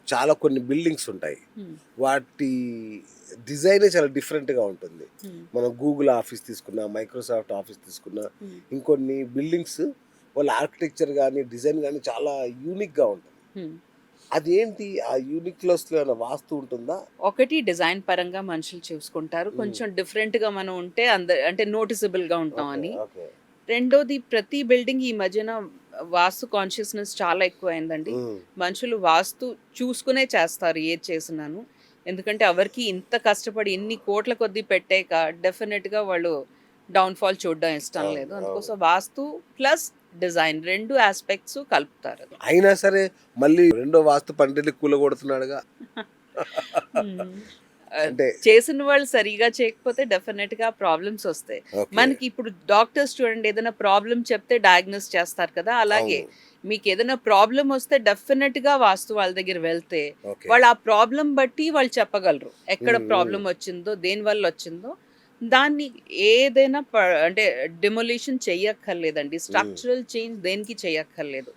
చాలా కొన్ని బిల్డింగ్స్ ఉంటాయి. హ్మ్. వాటి డిజైనే చాలా డిఫరెంట్‌గా ఉంటుంది. హ్మ్. మనం గూగుల్ ఆఫీస్ తీసుకున్నా, మైక్రోసాఫ్ట్ ఆఫీస్ తీసుకున్నా, హ్మ్. ఇంకొన్ని బిల్డింగ్స్ వాళ్ళ ఆర్కిటెక్చర్ గాని, డిజైన్ గాని చాలా యూనిక్‌గా ఉంటుంది. హ్మ్. అదేంటి ఆ యూనిక్‌నెస్‌లో ఏమైనా వాస్తు ఉంటుందా? ఒకటి డిజైన్ పరంగా మనుషులు చూసుకుంటారు. హ్మ్. కొంచెం డిఫరెంట్‌గా మనం ఉంటే అంటే నోటిసబుల్‌గా ఉంటాం ఓకే. అని. ఓకే. రెండోది ప్రతి బిల్డింగ్ ఈ మధ్యన వాస్తు కాన్షియస్‌నెస్ చాలా ఎక్కువయిందండి. హ్మ్. మనుషులు వాస్తు చూసుకునే చేస్తారు ఏది చేసినాను. ఎందుకంటే ఎవరికీ ఇంత కష్టపడి ఇన్ని కోట్ల కొద్దీ పెట్టాక డెఫినిట్‌గా వాళ్ళు డౌన్‌ఫాల్ చూడడం ఇష్టం అవును. లేదు. అవును. అందుకోసం వాస్తు ప్లస్ డిజైన్ 2 యాస్పెక్ట్స్ కలుపుతారది. అయినా సరే మళ్ళీ రెండో వాస్తు పండితుడిని కూలగొడుతున్నాడుగా. హ్మ్. అంటే చేసిన వాళ్ళు సరిగ్గా చేయకపోతే డెఫినిట్‌గా ప్రాబ్లమ్స్ ఒస్తాయి. ఓకే. మనకి ఇప్పుడు డాక్టర్స్ చూడండి ఏదైనా ప్రాబ్లమ్ చెప్తే డయాగ్నోస్ చేస్తారు కదా! అలాగే అవును. మీకేదైనా ప్రాబ్లమ్ ఒస్తే డెఫినిట్‌గా వాస్తు వాళ్ళ దగ్గర వెళ్తే, ఓకే. వాళ్ళు ఆ ప్రాబ్లమ్ బట్టి వాళ్ళు చెప్పగలరు. ఎక్కడ హ్మ్. హ్మ్. ప్రాబ్లమ్ ఒచ్చిందో, దేనివల్ల ఒచ్చిందో, దాన్ని ఏదైనా అంటే డెమోలిషన్ చెయ్యక్కర్లేదండి. హ్మ్. స్ట్రక్చరల్ చేంజ్ దేనికి చెయ్యక్కర్లేదు.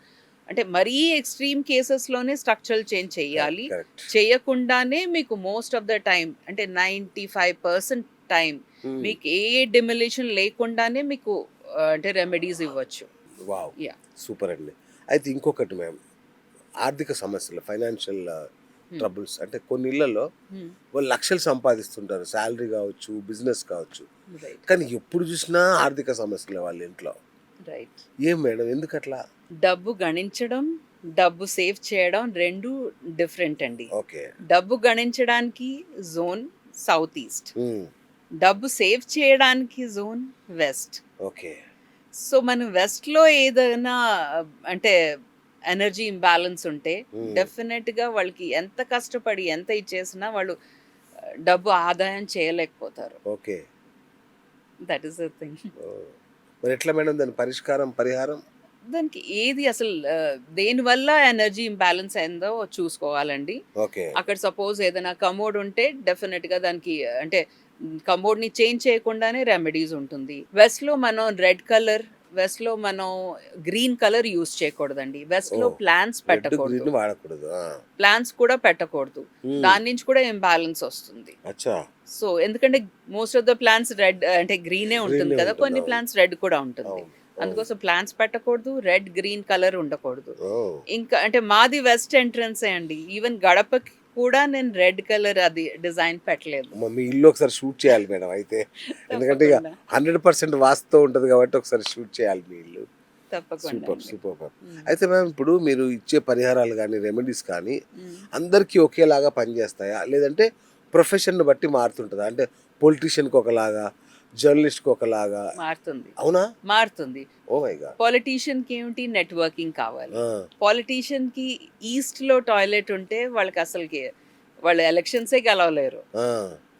అంటే మరీ ఎక్స్‌ట్రీమ్ కేసెస్‌లోనే స్ట్రక్చరల్ చేంజ్ కరెక్ట్. చెయ్యాలి. కరెక్ట్. చేయకుండానే మీకు మోస్ట్ ఆఫ్ ద టైమ్ అంటే 95% టైమ్ హ్మ్. మీకు ఏ డెమోలిషన్ లేకుండానే మీకు అంటే రెమెడీస్ ఇవ్వచ్చు. వావ్! యాహ్! సూపర్ అండి. అయితే ఇంకొకటి మ్యామ్, ఆర్థిక సమస్యలు, ఫైనాన్షియల్ హ్మ్. ట్రబుల్స్ అంటే కొన్ని ఇళ్లలో హ్మ్. వాళ్ళు లక్షలు సంపాదిస్తుంటారు. సాలరీ కావచ్చు, బిజినెస్ కావచ్చు. రైట్. కానీ ఎప్పుడు చూసినా ఆర్థిక సమస్యలే వాళ్ళ ఇంట్లో. రైట్. ఏం మేడం ఎందుకట్లా? డబ్బు గణించడం, డబ్బు సేవ్ చేయడం 2 డిఫరెంట్ అండి. ఓకే. డబ్బు గణించడానికి జోన్ సౌత్ ఈస్ట్. హ్మ్. డబ్బు సేవ్ చేయడానికి జోన్ వెస్ట్. ఓకే. సో, మనం వెస్ట్‌లో ఏదైనా అంటే ఎనర్జీ ఇంబాలన్స్ ఉంటే హ్మ్. డెఫినిట్‌గా వాళ్ళకి ఎంత కష్టపడి ఎంత ఇచ్చేసినా వాళ్ళు డబ్బు ఆదాయం చేయలేకపోతారు. Okay. That is the thing. Oh! మరి ఎట్లా మేడం దాని పరిష్కారం, పరిహారం? దానికి ఏది అసలు దేనివల్ల ఎనర్జీ ఇంబాలన్స్ అయిందో చూసుకోవాలండి. ఓకే. అక్కడ సపోజ్ ఏదైనా కమోడ్ ఉంటే డెఫినిట్‌గా దానికి అంటే కమోడ్‌ని చేంజ్ చేయకుండానే రెమెడీస్ ఉంటుంది. వెస్ట్‌లో మనం గ్రీన్ కలర్ యూజ్ చేయకూడదండి. వెస్ట్‌లో ఓహ్! ప్లాంట్స్ రెడ్, పెట్టకూడదు. గ్రీన్ వాడకూడదు. ఆ! ప్లాంట్స్ కూడా పెట్టకూడదు. హ్మ్. దాని నుంచి కూడా ఇంబాలన్స్ ఒస్తుంది. అచ్చా! సో, ఎందుకంటే most of the plants red అంటే గ్రీనే ఉంటుంది గ్రీనే కదా! ఉంటుంది. కొన్ని అవును. ప్లాంట్స్ రెడ్ కూడా ఉంటుంది. అవును. అవును. అందుకోసం ప్లాంట్స్ పెట్టకూడదు. రెడ్, గ్రీన్ కలర్ ఉండకూడదు. ఓహ్! ఇంకా అంటే మాది వెస్ట్ ఎంట్రన్సే అండి. ఈవెన్ గడపకి కూడా నేను రెడ్ కలర్ అది డిజైన్ పెట్టలేదు. అమ్మ! మీ ఇల్లు ఒకసారి షూట్ చేయాలి మేడం అయితే. ఎందుకంటే ఇగ తప్పకుండా. 100% వాస్తుతో ఉంటది కాబట్టి ఒకసారి షూట్ చేయాలి మీ ఇల్లు. తప్పకుండా సూపర్. అండి. Super ma'am. హ్మ్. అయితే మ్యామ్ ఇప్పుడు మీరు ఇచ్చే పరిహారాలు గాని, రెమెడీస్ కానీ హ్మ్. అందరికీ ఒకేలాగా పనిచేస్తాయా? లేదంటే ప్రొఫెషన్‌ని బట్టి మారుతుంటదా? అంటే పొలిటీషియన్‌కి ఒకలాగా, జర్నలిస్ట్‌కి ఒకలాగా మారుతుంది. అవునా? మారుతుంది. Oh my God! పొలిటీషియన్‌కి ఏమిటి నెట్వర్కింగ్ కావాలి. ఆ! పొలిటీషియన్‌కి ఈస్ట్‌లో టాయిలెట్ ఉంటే వాళ్ళకసలకి వాళ్ళు ఎలక్షన్సే గెలవలేరు. ఆ!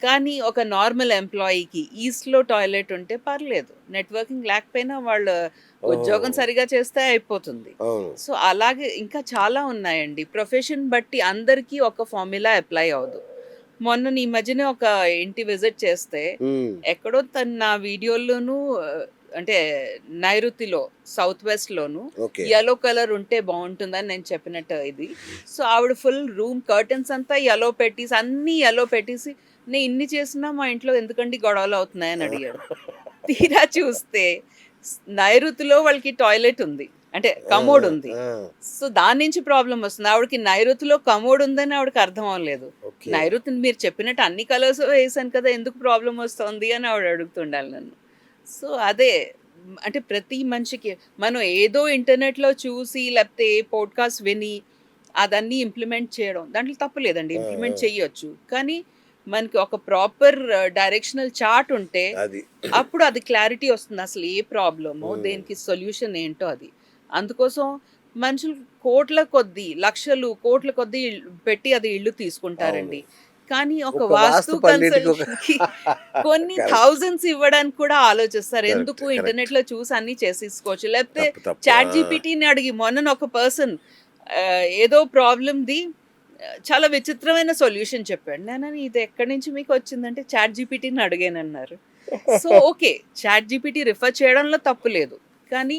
కానీ ఒక నార్మల్ ఎంప్లాయీకి ఈస్ట్‌లో టాయిలెట్ ఉంటే పర్లేదు. నెట్వర్కింగ్ లేకపోయినా వాళ్ళు ఉద్యోగం ఓహ్! సరిగ్గా చేస్తే అయిపోతుంది. అవును. సో, అలాగే ఇంకా చాలా ఉన్నాయండి. ప్రొఫెషన్ బట్టి అందరికీ ఒక ఫార్ములా అప్లై అవ్వదు. మొన్న ఈ మధ్యనే ఒక ఇంటి విజిట్ చేస్తే హ్మ్. ఎక్కడో తను నా వీడియోల్లోనూ అంటే నైరుతిలో సౌత్ వెస్ట్‌లోను ఓకే. యెల్లో కలర్ ఉంటే బావుంటుందని నేను చెప్పినట్టు ఇది. సో, ఆవిడ ఫుల్ రూమ్ కర్టెన్స్ అంతా యెల్లో పెట్టేసి అన్నీ యెల్లో పెట్టేసి నేను ఇన్ని చేసినా మా ఇంట్లో ఎందుకండి గొడవలవుతున్నాయని అడిగాడు. ఆ! తీరా చూస్తే నైరుతిలో వాళ్ళకి టాయిలెట్ ఉంది. అంటే ఆ! కమోడ్ ఉంది. ఆ! సో, దాని నుంచి ప్రాబ్లమ్ వస్తుంది. ఆవిడకి నైరుతిలో కమోడ్ ఉందని ఆవిడకి అర్థం అవ్వలేదు. ఓకే. నైరుతిని మీరు చెప్పినట్టు అన్ని కలర్స్ వేసాను కదా! ఎందుకు ప్రాబ్లమ్ వస్తోంది అని ఆవిడ అడుగుతుండాలి నన్ను. సో, అదే అంటే ప్రతి మనిషికి మనం ఏదో ఇంటర్నెట్‌లో చూసి లేకపోతే ఏ పాడ్‌కాస్ట్ విని అదన్నీ ఇంప్లిమెంట్ చేయడం దాంట్లో తప్పు లేదండి. ఆ! ఆ! ఇంప్లిమెంట్ చెయ్యొచ్చు. కానీ మనకి ఒక ప్రాపర్ డైరెక్షనల్ చార్ట్ ఉంటే అది. అప్పుడు అది క్లారిటీ వస్తుంది. అసలు ఏ ప్రాబ్లమో, హ్మ్. దేనికి సొల్యూషన్ ఏంటో అది. అందుకోసం మనుషులు కోట్ల కొద్దీ, లక్షలు, కోట్ల కొద్దీ పెట్టి అది ఇల్లు అవును. తీసుకుంటారండి. కానీ ఒక ఒక వాస్తు వాస్తు పండిట్‌కి ఒక కన్సల్టేషన్‌కి కొన్ని కరెక్ట్. థౌసండ్స్ ఇవ్వడానికి కూడా ఆలోచిస్తారు. కరెక్ట్. ఎందుకు కరెక్ట్. ఇంటర్నెట్‌లో చూసి అన్నీ చేసేసుకోవచ్చు. లేకపోతే తప్పు. తప్పు. ఆ! చాట్ జీపీటీని అడిగి మొన్నన ఒక పర్సన్ ఏదో ప్రాబ్లమ్‌ది చాలా విచిత్రమైన సొల్యూషన్ చెప్పాడు. నేనని ఇది ఎక్కడి నుంచి మీకొచ్చిందంటే చాట్ జీపీటీని అడిగానన్నారు. So, okay. ChatGPT refer చేయడంలో తప్పు లేదు. కానీ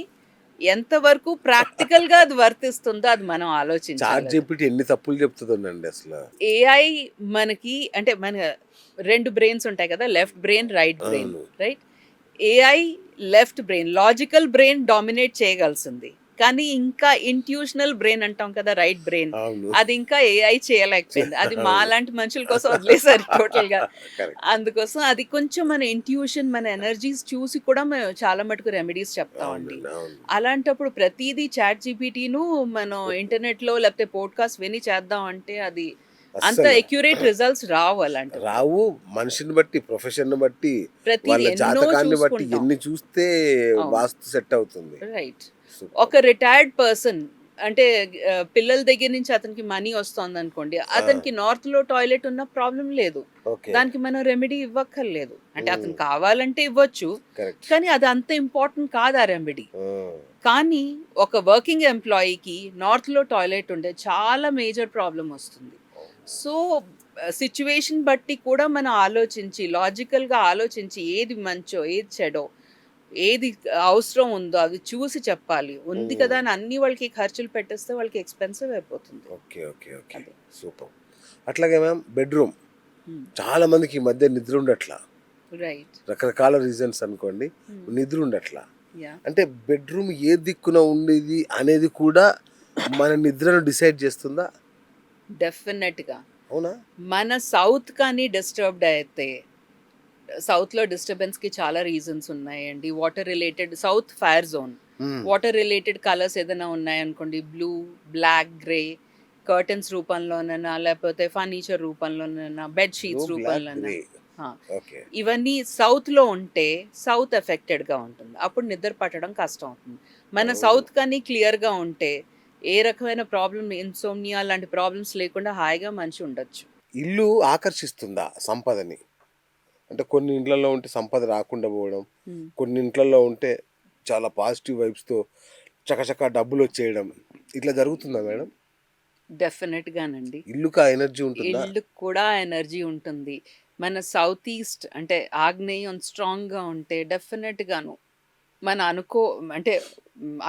ఎంతవరకు ప్రాక్టికల్ గా అది వర్తిస్తుందో అది మనం చాట్ ఆలోచించాలి. జీపీటీ ఎన్ని తప్పులు చెప్తుందండి అసలు. ఏఐ మనకి అంటే మన 2 బ్రెయిన్స్ ఉంటాయి కదా, లెఫ్ట్ బ్రెయిన్, రైట్ బ్రెయిన్, అవును. Right? AI left brain, logical brain dominate చేయగలిసింది. కానీ ఇంకా ఇంట్యూషనల్ బ్రెయిన్ అంటాం కదా, రైట్ బ్రెయిన్, అవును. అది ఇంకా ఏఐ చేయలేకపోయింది. అది మా అవును. లాంటి మనుషుల కోసం వదిలేసారు టోటల్ గా. కరెక్ట్. అందుకోసం అది కొంచెం మన ఇంట్యూషన్, మన ఎనర్జీస్ చూసి కూడా మేము చాలా మటుకు రెమెడీస్ చెప్తామండి. అవునండి, అవును. అలాంటప్పుడు ప్రతిదీ చాట్ జీపీటీను మనం ఇంటర్నెట్ లో లేకపోతే పోడ్కాస్ట్ విని చేద్దాం అంటే అది అంత అస్సలు ఎక్యురేట్ రిజల్ట్స్ రావు. అలాంటి రావు. మనిషిని బట్టి, ప్రొఫెషన్ బట్టి, ప్రతిదీ వాళ్ళ ఎన్నో జాతకాన్ని బట్టి చూసుకుంటాం. ఎన్ని చూస్తే అవును. వాస్తు సెట్ అవుతుంది. రైట్. సూపర్. ఒక రిటైర్డ్ పర్సన్ అంటే పిల్లల దగ్గర నుంచి అతనికి మనీ వస్తుంది అనుకోండి, అతనికి నార్త్ లో టాయిలెట్ ఉన్న ప్రాబ్లం లేదు, ఓకే. దానికి మనం రెమెడీ ఇవ్వక్కర్లేదు. అంటే మ్మ్. అతను కావాలంటే ఇవ్వచ్చు, కరెక్ట్. కానీ అది అంత ఇంపార్టెంట్ కాదు ఆ రెమెడీ. కానీ ఒక వర్కింగ్ ఎంప్లాయీకి నార్త్ లో టాయిలెట్ ఉంటే చాలా మేజర్ ప్రాబ్లం వస్తుంది. సో సిచ్యువేషన్ బట్టి కూడా మనం ఆలోచించి, లాజికల్గా ఆలోచించి ఏది మంచో ఏది చెడో ఏది అవసరం ఉందో అవి చూసి చెప్పాలి. ఉంది కదా అని అన్ని వాళ్ళకి ఖర్చులు పెట్టేస్తే వాళ్ళకి ఎక్స్పెన్సివ్ అయిపోతుంది. Okay, okay, okay. అదే. సూపర్. అట్లాగే మ్యామ్ బెడ్రూమ్ Hmm. చాలా మందికి ఈ మధ్య నిద్ర ఉండట్లా, రైట్. రకరకాల రీజన్స్ అనుకోండి, నిద్ర ఉండట్లా. యా. అంటే బెడ్రూమ్ ఏ దిక్కున ఉండేది అనేది కూడా మన నిద్రను డిసైడ్ చేస్తుందా? డెఫినెట్గా అవునా? మన సౌత్ కానీ డిస్టర్బ్డ్ అయితే, సౌత్లో డిస్టర్బెన్స్కి చాలా రీజన్స్ ఉన్నాయండి. Water related, south fire zone, water related colours ఏదైనా ఉన్నాయనుకోండి, బ్లూ, బ్లాక్, గ్రే, కర్టన్స్ రూపంలోనైనా లేకపోతే ఫర్నిచర్ రూపంలోనైనా, బెడ్ షీట్స్ రూపంలోనైనా, ఓకే. ఇవన్నీ సౌత్లో ఉంటే సౌత్ ఎఫెక్టెడ్గా ఉంటుంది. అప్పుడు నిద్ర పట్టడం కష్టం అవుతుంది. మన సౌత్ కానీ క్లియర్గా ఉంటే ఏ రకమైన ప్రాబ్లం, ఇన్సోమ్నియా లాంటి ప్రాబ్లమ్స్ లేకుండా హాయిగా మనిషి ఉండొచ్చు. ఇల్లు ఆకర్షిస్తుందా సంపదని? అంటే కొన్ని ఇంట్లలో ఉంటే సంపద రాకుండా పోవడం, కొన్ని ఇంట్లలో ఉంటే చాలా పాజిటివ్ వైబ్స్తో చకచకా డబ్బులు వచ్చేయడం, ఇట్లా జరుగుతుందా మేడం? డెఫినెట్గానండి. ఇల్లుకి ఆ ఎనర్జీ ఉంటుందా? ఇల్లుకి కూడా ఎనర్జీ ఉంటుంది. మన సౌత్ ఈస్ట్ అంటే ఆగ్నేయం స్ట్రాంగ్గా ఉంటే డెఫినెట్గాను మన అంటే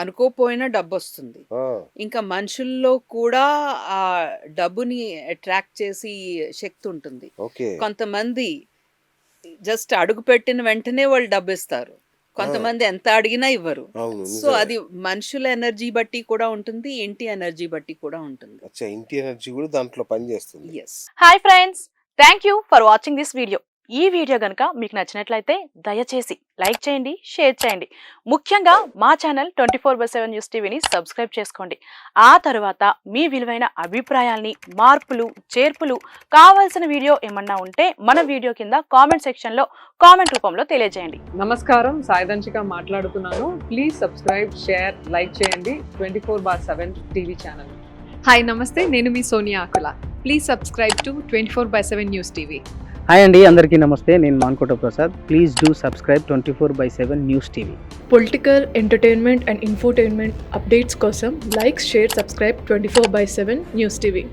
అనుకోపోయినా డబ్బు వస్తుంది. ఆ, ఇంకా మనుషుల్లో కూడా ఆ డబ్బుని అట్రాక్ట్ చేసి శక్తి ఉంటుంది. ఓకే. కొంతమంది జస్ట్ అడుగు పెట్టిన వెంటనే వాళ్ళు డబ్బు ఇస్తారు, కొంతమంది ఎంత అడిగినా ఇవ్వరు. అవును, సో నిజమే. అది మనుషుల ఎనర్జీ బట్టి కూడా ఉంటుంది, ఇంటి ఎనర్జీ బట్టి కూడా ఉంటుంది. అచ్చా, ఇంటి ఎనర్జీ కూడా దాంట్లో పనిచేస్తుంది. Yes. Hi friends, thank you for watching this video. ఈ వీడియో కనుక మీకు నచ్చినట్లయితే దయచేసి లైక్ చేయండి, షేర్ చేయండి. ముఖ్యంగా మా ఛానల్ 24/7 న్యూస్ టీవీని సబ్స్క్రైబ్ చేసుకోండి. ఆ తర్వాత మీ విలువైన అభిప్రాయాల్ని, మార్పులు, చేర్పులు, కావాల్సిన వీడియో ఏమన్నా ఉంటే మన వీడియో కింద కామెంట్ సెక్షన్లో కామెంట్ రూపంలో తెలియజేయండి. నమస్కారం, సాయిదంచిక మాట్లాడుతున్నాను. ప్లీజ్ సబ్స్క్రైబ్, షేర్, లైక్ చేయండి 24/7 టీవీ ఛానల్. హాయ్ నమస్తే, నేను మీ Sonia Akula. Please subscribe to 24/7 news TV. Hi అండి, అందరికీ నమస్తే. నేను Mankota Prasad. Please do subscribe 24/7 news TV. Political, entertainment and infotainment updates కోసం like, share, subscribe 24/7 news TV.